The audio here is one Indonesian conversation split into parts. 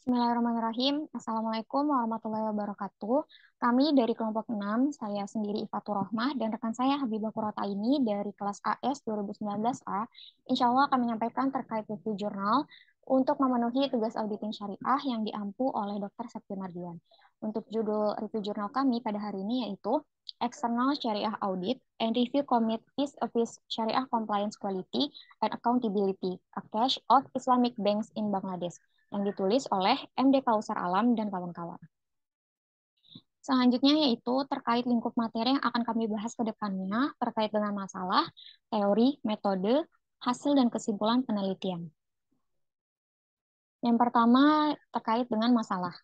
Bismillahirrahmanirrahim. Assalamualaikum warahmatullahi wabarakatuh. Kami dari kelompok 6, saya sendiri Ifatur Rohmah dan rekan saya Habibah Kurata ini dari kelas AS 2019A. Insya Allah kami menyampaikan terkait review jurnal untuk memenuhi tugas auditing syariah yang diampu oleh Dr. Septi Mardian. Untuk judul review jurnal kami pada hari ini yaitu External Syariah Audit and Review Committees of Syariah Compliance Quality and Accountability, a Cache of Islamic Banks in Bangladesh, yang ditulis oleh MD Kausar Alam dan kawan-kawan. Selanjutnya yaitu terkait lingkup materi yang akan kami bahas ke depannya terkait dengan masalah, teori, metode, hasil, dan kesimpulan penelitian. Yang pertama terkait dengan masalah.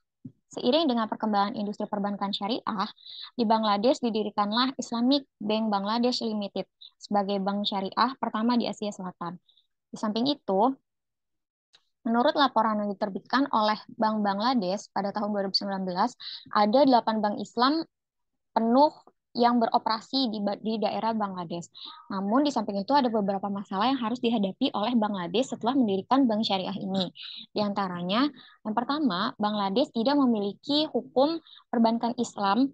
Seiring dengan perkembangan industri perbankan syariah, di Bangladesh didirikanlah Islamic Bank Bangladesh Limited sebagai bank syariah pertama di Asia Selatan. Di samping itu, menurut laporan yang diterbitkan oleh Bank Bangladesh pada tahun 2019, ada 8 bank Islam penuh yang beroperasi di daerah Bangladesh. Namun di samping itu ada beberapa masalah yang harus dihadapi oleh Bangladesh setelah mendirikan bank syariah ini. Di antaranya, yang pertama, Bangladesh tidak memiliki hukum perbankan Islam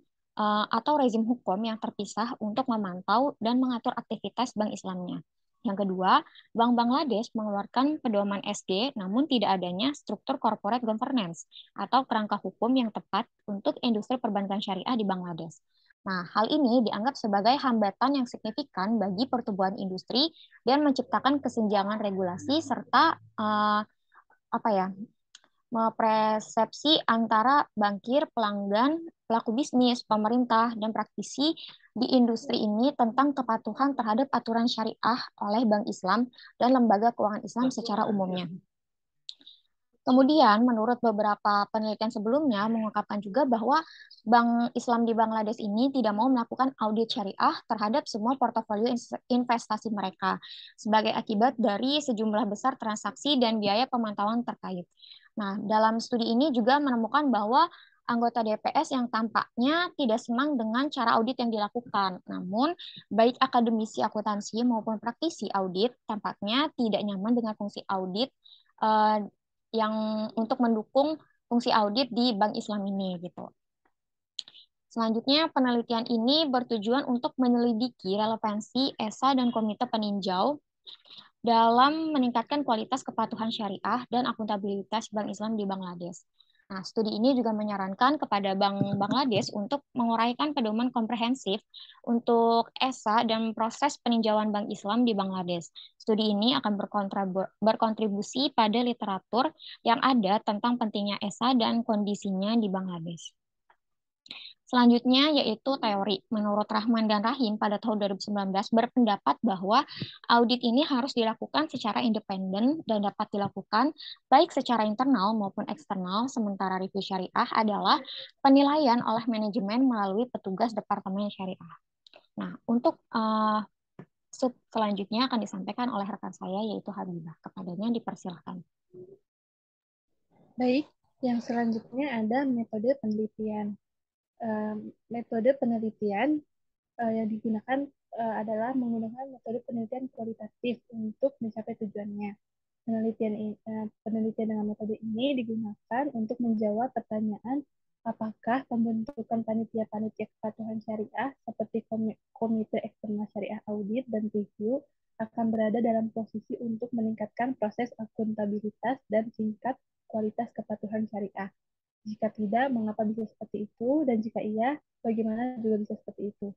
atau rezim hukum yang terpisah untuk memantau dan mengatur aktivitas bank Islamnya. Yang kedua, Bank Bangladesh mengeluarkan pedoman SD, namun tidak adanya struktur corporate governance atau kerangka hukum yang tepat untuk industri perbankan syariah di Bangladesh. Nah, hal ini dianggap sebagai hambatan yang signifikan bagi pertumbuhan industri dan menciptakan kesenjangan regulasi serta apa ya, persepsi antara bankir, pelanggan, pelaku bisnis, pemerintah, dan praktisi di industri ini tentang kepatuhan terhadap aturan syariah oleh Bank Islam dan lembaga keuangan Islam secara umumnya. Kemudian, menurut beberapa penelitian sebelumnya, mengungkapkan juga bahwa Bank Islam di Bangladesh ini tidak mau melakukan audit syariah terhadap semua portofolio investasi mereka sebagai akibat dari sejumlah besar transaksi dan biaya pemantauan terkait. Nah, dalam studi ini juga menemukan bahwa anggota DPS yang tampaknya tidak senang dengan cara audit yang dilakukan. Namun, baik akademisi akuntansi maupun praktisi audit tampaknya tidak nyaman dengan fungsi audit eh, yang untuk mendukung fungsi audit di Bank Islam ini gitu. Selanjutnya, penelitian ini bertujuan untuk menyelidiki relevansi ESA dan Komite Peninjau dalam meningkatkan kualitas kepatuhan syariah dan akuntabilitas Bank Islam di Bangladesh. Nah, studi ini juga menyarankan kepada Bank Bangladesh untuk menguraikan pedoman komprehensif untuk ESA dan proses peninjauan Bank Islam di Bangladesh. Studi ini akan berkontribusi pada literatur yang ada tentang pentingnya ESA dan kondisinya di Bangladesh. Selanjutnya yaitu teori. Menurut Rahman dan Rahim pada tahun 2019 berpendapat bahwa audit ini harus dilakukan secara independen dan dapat dilakukan baik secara internal maupun eksternal, sementara review syariah adalah penilaian oleh manajemen melalui petugas Departemen Syariah. Nah, untuk sub selanjutnya akan disampaikan oleh rekan saya yaitu Habibah. Kepadanya dipersilahkan. Baik, yang selanjutnya ada metode penelitian. Metode penelitian yang digunakan adalah menggunakan metode penelitian kualitatif untuk mencapai tujuannya. Penelitian dengan metode ini digunakan untuk menjawab pertanyaan apakah pembentukan panitia-panitia kepatuhan syariah seperti Komite Eksternal Syariah Audit dan Review akan berada dalam posisi untuk meningkatkan proses akuntabilitas dan tingkat kualitas kepatuhan syariah. Jika tidak, mengapa bisa seperti itu? Dan jika iya, bagaimana juga bisa seperti itu?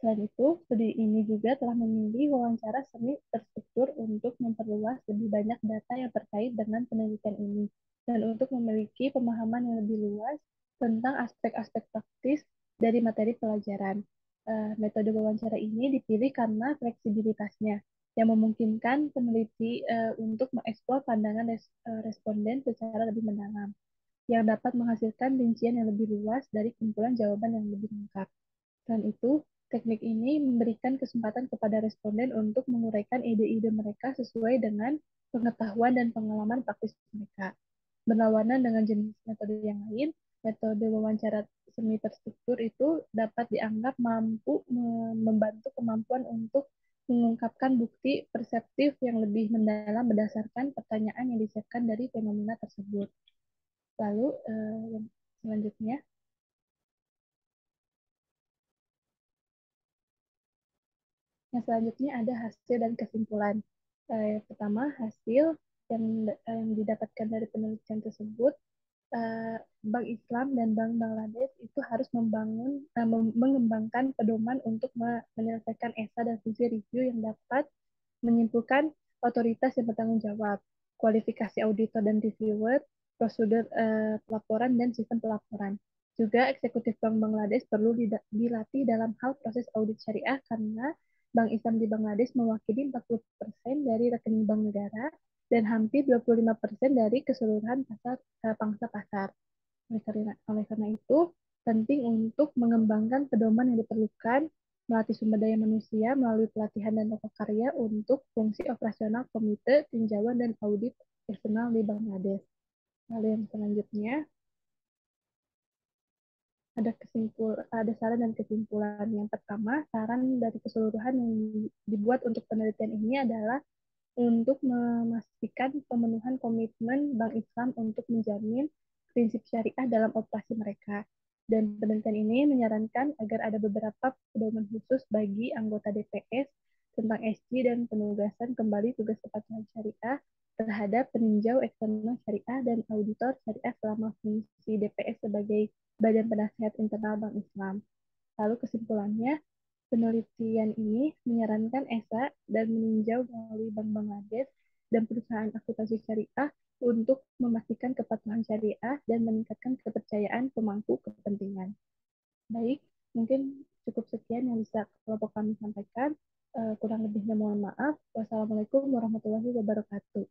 Selain itu, studi ini juga telah memilih wawancara semi terstruktur untuk memperluas lebih banyak data yang terkait dengan penelitian ini, dan untuk memiliki pemahaman yang lebih luas tentang aspek-aspek praktis dari materi pelajaran. Metode wawancara ini dipilih karena fleksibilitasnya, yang memungkinkan peneliti untuk mengeksplor pandangan responden secara lebih mendalam, yang dapat menghasilkan rincian yang lebih luas dari kumpulan jawaban yang lebih lengkap. Selain itu, teknik ini memberikan kesempatan kepada responden untuk menguraikan ide-ide mereka sesuai dengan pengetahuan dan pengalaman praktis mereka. Berlawanan dengan jenis metode yang lain, metode wawancara semi terstruktur itu dapat dianggap mampu membantu kemampuan untuk mengungkapkan bukti perseptif yang lebih mendalam berdasarkan pertanyaan yang disiapkan dari fenomena tersebut. Lalu yang selanjutnya, ada hasil dan kesimpulan. Pertama, hasil yang didapatkan dari penelitian tersebut, Bank Islam dan Bank Bangladesh itu harus mengembangkan pedoman untuk menyelesaikan ESA dan fungsi review yang dapat menyimpulkan otoritas yang bertanggung jawab, kualifikasi auditor dan reviewer, prosedur pelaporan, dan sistem pelaporan. Juga eksekutif Bank Bangladesh perlu dilatih dalam hal proses audit syariah karena Bank Islam di Bangladesh mewakili 40% dari rekening bank negara dan hampir 25% dari keseluruhan pangsa pasar. Oleh karena itu, penting untuk mengembangkan pedoman yang diperlukan, melatih sumber daya manusia melalui pelatihan dan tata karya untuk fungsi operasional komite tinjauan dan audit eksternal di Bangladesh. Lalu yang selanjutnya, ada saran dan kesimpulan. Yang pertama, saran dari keseluruhan yang dibuat untuk penelitian ini adalah untuk memastikan pemenuhan komitmen Bank Islam untuk menjamin prinsip syariah dalam operasi mereka. Dan penelitian ini menyarankan agar ada beberapa pedoman khusus bagi anggota DPS tentang SG dan penugasan kembali tugas kepatuhan syariah terhadap peninjau eksternal syariah dan auditor syariah selama fungsi DPS sebagai Badan Penasehat Internal Bank Islam. Lalu kesimpulannya, penelitian ini menyarankan ESA dan meninjau melalui Bank Bangladesh dan perusahaan akuntansi syariah untuk memastikan kepatuhan syariah dan meningkatkan kepercayaan pemangku kepentingan. Baik, mungkin cukup sekian yang bisa kelompok kami sampaikan. Kurang lebihnya mohon maaf. Wassalamualaikum warahmatullahi wabarakatuh.